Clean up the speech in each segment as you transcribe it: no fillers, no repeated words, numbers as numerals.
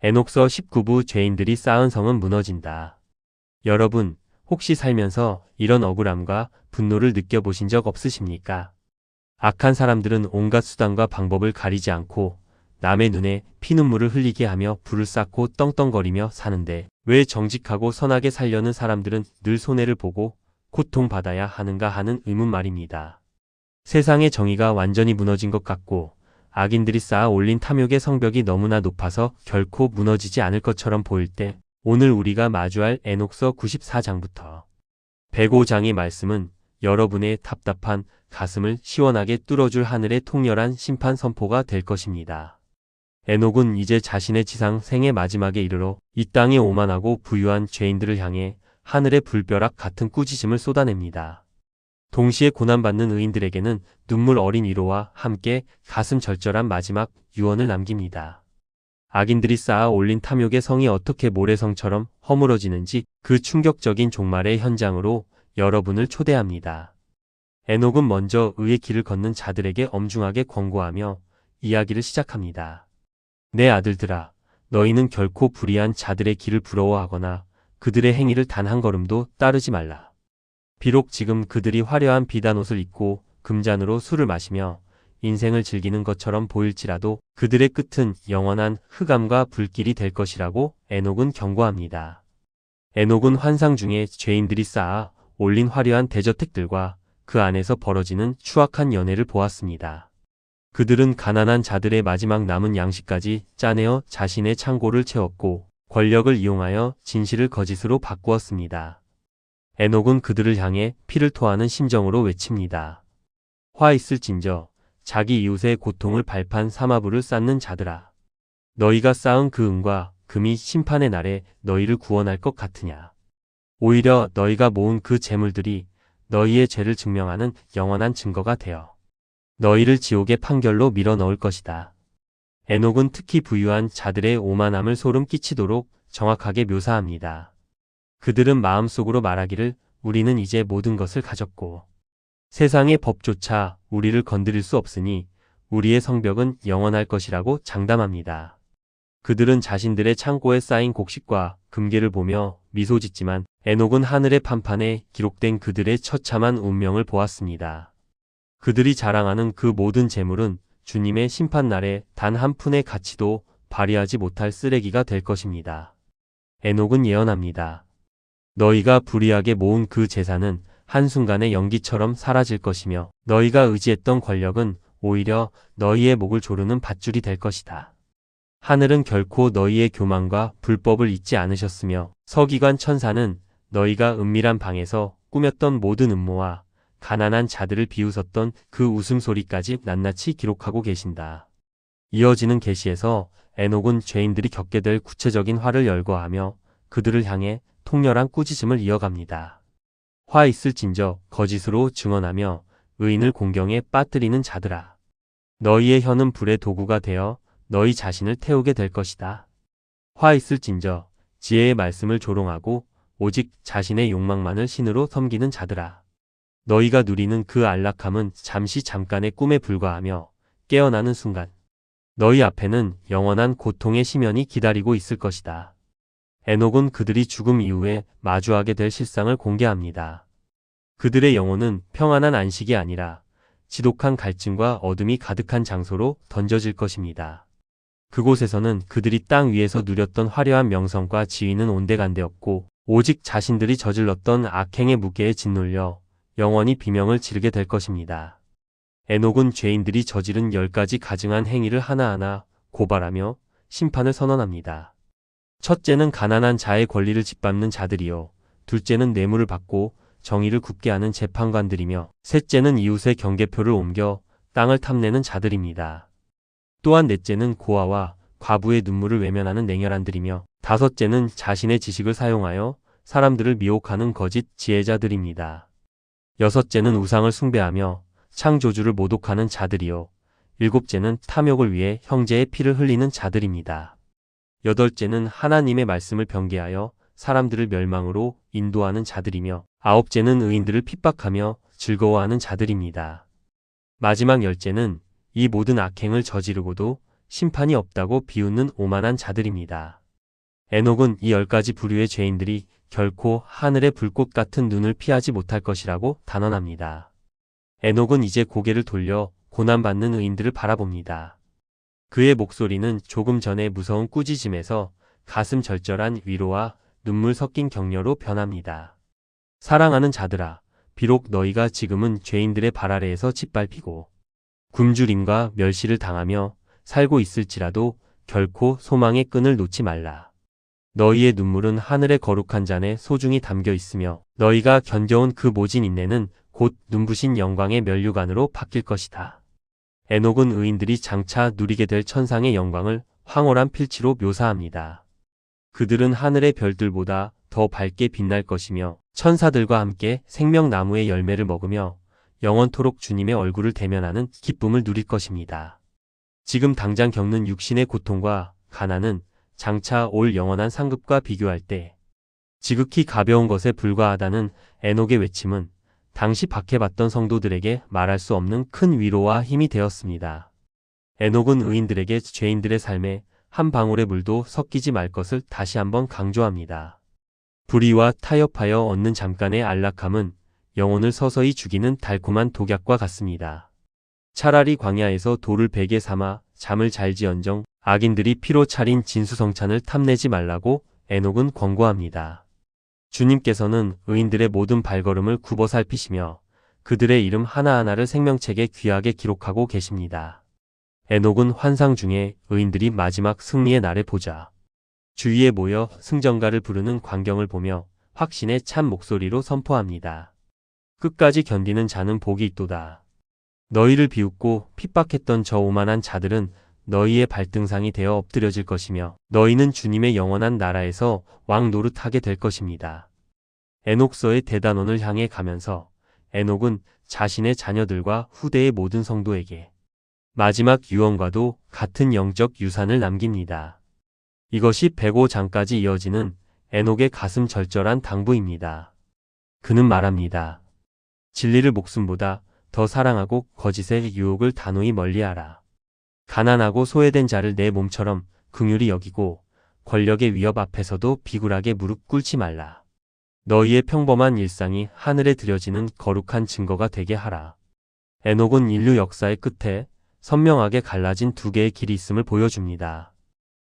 에녹서 19부 죄인들이 쌓은 성은 무너진다. 여러분, 혹시 살면서 이런 억울함과 분노를 느껴보신 적 없으십니까? 악한 사람들은 온갖 수단과 방법을 가리지 않고 남의 눈에 피눈물을 흘리게 하며 불을 쌓고 떵떵거리며 사는데 왜 정직하고 선하게 살려는 사람들은 늘 손해를 보고 고통받아야 하는가 하는 의문 말입니다. 세상의 정의가 완전히 무너진 것 같고 악인들이 쌓아 올린 탐욕의 성벽이 너무나 높아서 결코 무너지지 않을 것처럼 보일 때 오늘 우리가 마주할 에녹서 94장부터 105장의 말씀은 여러분의 답답한 가슴을 시원하게 뚫어줄 하늘의 통렬한 심판 선포가 될 것입니다. 에녹은 이제 자신의 지상 생의 마지막에 이르러 이 땅에 오만하고 부유한 죄인들을 향해 하늘의 불벼락 같은 꾸짖음을 쏟아냅니다. 동시에 고난받는 의인들에게는 눈물 어린 위로와 함께 가슴 절절한 마지막 유언을 남깁니다. 악인들이 쌓아 올린 탐욕의 성이 어떻게 모래성처럼 허물어지는지 그 충격적인 종말의 현장으로 여러분을 초대합니다. 에녹은 먼저 의의 길을 걷는 자들에게 엄중하게 권고하며 이야기를 시작합니다. 내 아들들아, 너희는 결코 불의한 자들의 길을 부러워하거나 그들의 행위를 단 한 걸음도 따르지 말라. 비록 지금 그들이 화려한 비단옷을 입고 금잔으로 술을 마시며 인생을 즐기는 것처럼 보일지라도 그들의 끝은 영원한 흑암과 불길이 될 것이라고 에녹은 경고합니다. 에녹은 환상 중에 죄인들이 쌓아 올린 화려한 대저택들과 그 안에서 벌어지는 추악한 연애를 보았습니다. 그들은 가난한 자들의 마지막 남은 양식까지 짜내어 자신의 창고를 채웠고 권력을 이용하여 진실을 거짓으로 바꾸었습니다. 에녹은 그들을 향해 피를 토하는 심정으로 외칩니다. 화 있을진저 자기 이웃의 고통을 발판 사마부를 쌓는 자들아. 너희가 쌓은 그 은과 금이 심판의 날에 너희를 구원할 것 같으냐. 오히려 너희가 모은 그 재물들이 너희의 죄를 증명하는 영원한 증거가 되어 너희를 지옥의 판결로 밀어 넣을 것이다. 에녹은 특히 부유한 자들의 오만함을 소름 끼치도록 정확하게 묘사합니다. 그들은 마음속으로 말하기를 우리는 이제 모든 것을 가졌고 세상의 법조차 우리를 건드릴 수 없으니 우리의 성벽은 영원할 것이라고 장담합니다. 그들은 자신들의 창고에 쌓인 곡식과 금괴를 보며 미소 짓지만 에녹은 하늘의 판판에 기록된 그들의 처참한 운명을 보았습니다. 그들이 자랑하는 그 모든 재물은 주님의 심판날에 단 한 푼의 가치도 발휘하지 못할 쓰레기가 될 것입니다. 에녹은 예언합니다. 너희가 불의하게 모은 그 재산은 한순간에 연기처럼 사라질 것이며 너희가 의지했던 권력은 오히려 너희의 목을 조르는 밧줄이 될 것이다. 하늘은 결코 너희의 교만과 불법을 잊지 않으셨으며 서기관 천사는 너희가 은밀한 방에서 꾸몄던 모든 음모와 가난한 자들을 비웃었던 그 웃음소리까지 낱낱이 기록하고 계신다. 이어지는 계시에서 에녹은 죄인들이 겪게 될 구체적인 화를 열거하며 그들을 향해 통렬한 꾸짖음을 이어갑니다. 화 있을진저 거짓으로 증언하며 의인을 공경에 빠뜨리는 자들아. 너희의 혀는 불의 도구가 되어 너희 자신을 태우게 될 것이다. 화 있을진저 지혜의 말씀을 조롱하고 오직 자신의 욕망만을 신으로 섬기는 자들아. 너희가 누리는 그 안락함은 잠시 잠깐의 꿈에 불과하며 깨어나는 순간 너희 앞에는 영원한 고통의 심연이 기다리고 있을 것이다. 에녹은 그들이 죽음 이후에 마주하게 될 실상을 공개합니다. 그들의 영혼은 평안한 안식이 아니라 지독한 갈증과 어둠이 가득한 장소로 던져질 것입니다. 그곳에서는 그들이 땅 위에서 누렸던 화려한 명성과 지위는 온데간데 없고 오직 자신들이 저질렀던 악행의 무게에 짓눌려 영원히 비명을 지르게 될 것입니다. 에녹은 죄인들이 저지른 10가지 가증한 행위를 하나하나 고발하며 심판을 선언합니다. 첫째는 가난한 자의 권리를 짓밟는 자들이요. 둘째는 뇌물을 받고 정의를 굽게 하는 재판관들이며 셋째는 이웃의 경계표를 옮겨 땅을 탐내는 자들입니다. 또한 넷째는 고아와 과부의 눈물을 외면하는 냉혈한들이며 다섯째는 자신의 지식을 사용하여 사람들을 미혹하는 거짓 지혜자들입니다. 여섯째는 우상을 숭배하며 창조주를 모독하는 자들이요. 일곱째는 탐욕을 위해 형제의 피를 흘리는 자들입니다. 여덟째는 하나님의 말씀을 변개하여 사람들을 멸망으로 인도하는 자들이며 아홉째는 의인들을 핍박하며 즐거워하는 자들입니다. 마지막 열째는 이 모든 악행을 저지르고도 심판이 없다고 비웃는 오만한 자들입니다. 에녹은 이 10가지 부류의 죄인들이 결코 하늘의 불꽃 같은 눈을 피하지 못할 것이라고 단언합니다. 에녹은 이제 고개를 돌려 고난받는 의인들을 바라봅니다. 그의 목소리는 조금 전의 무서운 꾸짖음에서 가슴 절절한 위로와 눈물 섞인 격려로 변합니다. 사랑하는 자들아, 비록 너희가 지금은 죄인들의 발 아래에서 짓밟히고 굶주림과 멸시를 당하며 살고 있을지라도 결코 소망의 끈을 놓지 말라. 너희의 눈물은 하늘의 거룩한 잔에 소중히 담겨 있으며 너희가 견뎌온 그 모진 인내는 곧 눈부신 영광의 면류관으로 바뀔 것이다. 에녹은 의인들이 장차 누리게 될 천상의 영광을 황홀한 필치로 묘사합니다. 그들은 하늘의 별들보다 더 밝게 빛날 것이며 천사들과 함께 생명나무의 열매를 먹으며 영원토록 주님의 얼굴을 대면하는 기쁨을 누릴 것입니다. 지금 당장 겪는 육신의 고통과 가난은 장차 올 영원한 상급과 비교할 때 지극히 가벼운 것에 불과하다는 에녹의 외침은 당시 박해받던 성도들에게 말할 수 없는 큰 위로와 힘이 되었습니다. 에녹은 의인들에게 죄인들의 삶에 한 방울의 물도 섞이지 말 것을 다시 한번 강조합니다. 불의와 타협하여 얻는 잠깐의 안락함은 영혼을 서서히 죽이는 달콤한 독약과 같습니다. 차라리 광야에서 돌을 베개 삼아 잠을 잘지언정 악인들이 피로 차린 진수성찬을 탐내지 말라고 에녹은 권고합니다. 주님께서는 의인들의 모든 발걸음을 굽어 살피시며 그들의 이름 하나하나를 생명책에 귀하게 기록하고 계십니다. 에녹은 환상 중에 의인들이 마지막 승리의 날에 보자 주위에 모여 승전가를 부르는 광경을 보며 확신의 참 목소리로 선포합니다. 끝까지 견디는 자는 복이 있도다. 너희를 비웃고 핍박했던 저 오만한 자들은 너희의 발등상이 되어 엎드려질 것이며 너희는 주님의 영원한 나라에서 왕 노릇하게 될 것입니다. 에녹서의 대단원을 향해 가면서 에녹은 자신의 자녀들과 후대의 모든 성도에게 마지막 유언과도 같은 영적 유산을 남깁니다. 이것이 105장까지 이어지는 에녹의 가슴 절절한 당부입니다. 그는 말합니다. 진리를 목숨보다 더 사랑하고 거짓의 유혹을 단호히 멀리하라. 가난하고 소외된 자를 내 몸처럼 긍휼히 여기고 권력의 위협 앞에서도 비굴하게 무릎 꿇지 말라. 너희의 평범한 일상이 하늘에 드려지는 거룩한 증거가 되게 하라. 에녹은 인류 역사의 끝에 선명하게 갈라진 두 개의 길이 있음을 보여줍니다.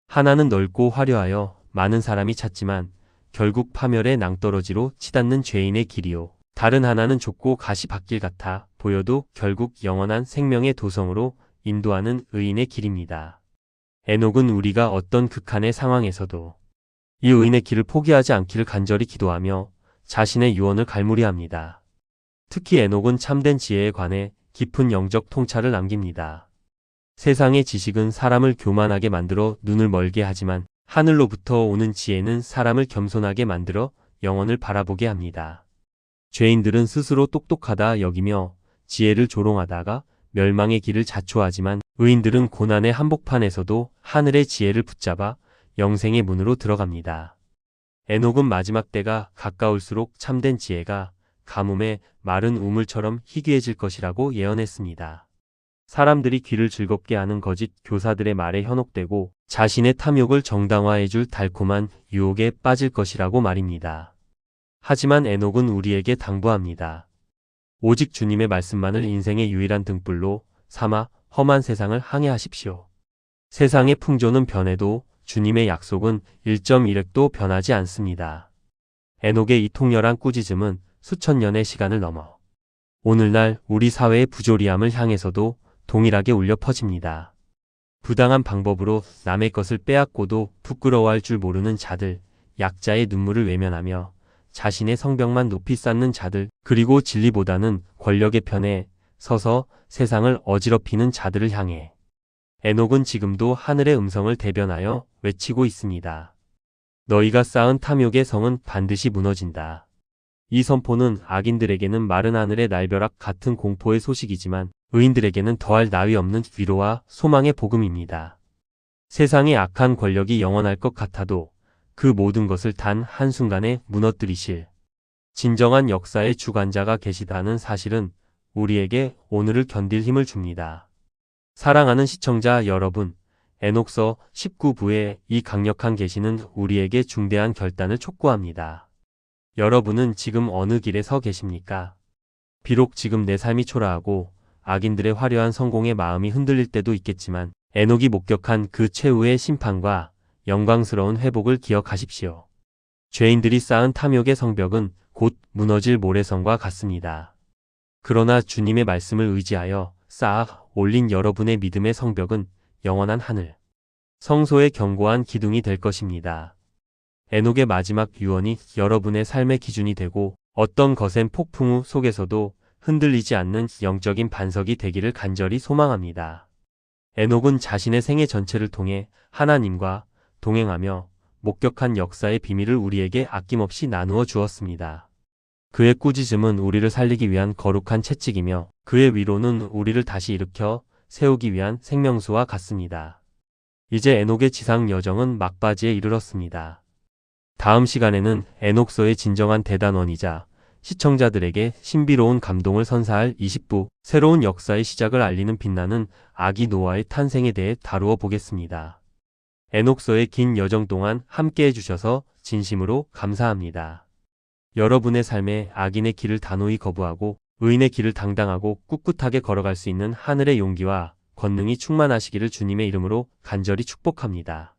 하나는 넓고 화려하여 많은 사람이 찾지만 결국 파멸의 낭떠러지로 치닫는 죄인의 길이요. 다른 하나는 좁고 가시밭길 같아 보여도 결국 영원한 생명의 도성으로 인도하는 의인의 길입니다. 에녹은 우리가 어떤 극한의 상황에서도 이 의인의 길을 포기하지 않기를 간절히 기도하며 자신의 유언을 갈무리합니다. 특히 에녹은 참된 지혜에 관해 깊은 영적 통찰을 남깁니다. 세상의 지식은 사람을 교만하게 만들어 눈을 멀게 하지만 하늘로부터 오는 지혜는 사람을 겸손하게 만들어 영혼을 바라보게 합니다. 죄인들은 스스로 똑똑하다 여기며 지혜를 조롱하다가 멸망의 길을 자초하지만 의인들은 고난의 한복판에서도 하늘의 지혜를 붙잡아 영생의 문으로 들어갑니다. 에녹은 마지막 때가 가까울수록 참된 지혜가 가뭄에 마른 우물처럼 희귀해질 것이라고 예언했습니다. 사람들이 귀를 즐겁게 하는 거짓 교사들의 말에 현혹되고 자신의 탐욕을 정당화해줄 달콤한 유혹에 빠질 것이라고 말입니다. 하지만 에녹은 우리에게 당부합니다. 오직 주님의 말씀만을 인생의 유일한 등불로 삼아 험한 세상을 항해하십시오. 세상의 풍조는 변해도 주님의 약속은 1.1획도 변하지 않습니다. 에녹의 이 통렬한 꾸짖음은 수천 년의 시간을 넘어 오늘날 우리 사회의 부조리함을 향해서도 동일하게 울려 퍼집니다. 부당한 방법으로 남의 것을 빼앗고도 부끄러워할 줄 모르는 자들, 약자의 눈물을 외면하며 자신의 성벽만 높이 쌓는 자들, 그리고 진리보다는 권력의 편에 서서 세상을 어지럽히는 자들을 향해 에녹은 지금도 하늘의 음성을 대변하여 외치고 있습니다. 너희가 쌓은 탐욕의 성은 반드시 무너진다. 이 선포는 악인들에게는 마른 하늘의 날벼락 같은 공포의 소식이지만 의인들에게는 더할 나위 없는 위로와 소망의 복음입니다. 세상의 악한 권력이 영원할 것 같아도 그 모든 것을 단 한순간에 무너뜨리실 진정한 역사의 주관자가 계시다는 사실은 우리에게 오늘을 견딜 힘을 줍니다. 사랑하는 시청자 여러분, 에녹서 19부의 이 강력한 계시는 우리에게 중대한 결단을 촉구합니다. 여러분은 지금 어느 길에 서 계십니까? 비록 지금 내 삶이 초라하고 악인들의 화려한 성공에 마음이 흔들릴 때도 있겠지만 에녹이 목격한 그 최후의 심판과 영광스러운 회복을 기억하십시오. 죄인들이 쌓은 탐욕의 성벽은 곧 무너질 모래성과 같습니다. 그러나 주님의 말씀을 의지하여 쌓아 올린 여러분의 믿음의 성벽은 영원한 하늘, 성소의 견고한 기둥이 될 것입니다. 에녹의 마지막 유언이 여러분의 삶의 기준이 되고 어떤 거센 폭풍 우 속에서도 흔들리지 않는 영적인 반석이 되기를 간절히 소망합니다. 에녹은 자신의 생애 전체를 통해 하나님과 동행하며 목격한 역사의 비밀을 우리에게 아낌없이 나누어 주었습니다. 그의 꾸짖음은 우리를 살리기 위한 거룩한 채찍이며 그의 위로는 우리를 다시 일으켜 세우기 위한 생명수와 같습니다. 이제 에녹의 지상 여정은 막바지에 이르렀습니다. 다음 시간에는 에녹서의 진정한 대단원이자 시청자들에게 신비로운 감동을 선사할 20부 새로운 역사의 시작을 알리는 빛나는 아기 노아의 탄생에 대해 다루어 보겠습니다. 에녹서의 긴 여정 동안 함께해 주셔서 진심으로 감사합니다. 여러분의 삶에 악인의 길을 단호히 거부하고 의인의 길을 당당하고 꿋꿋하게 걸어갈 수 있는 하늘의 용기와 권능이 충만하시기를 주님의 이름으로 간절히 축복합니다.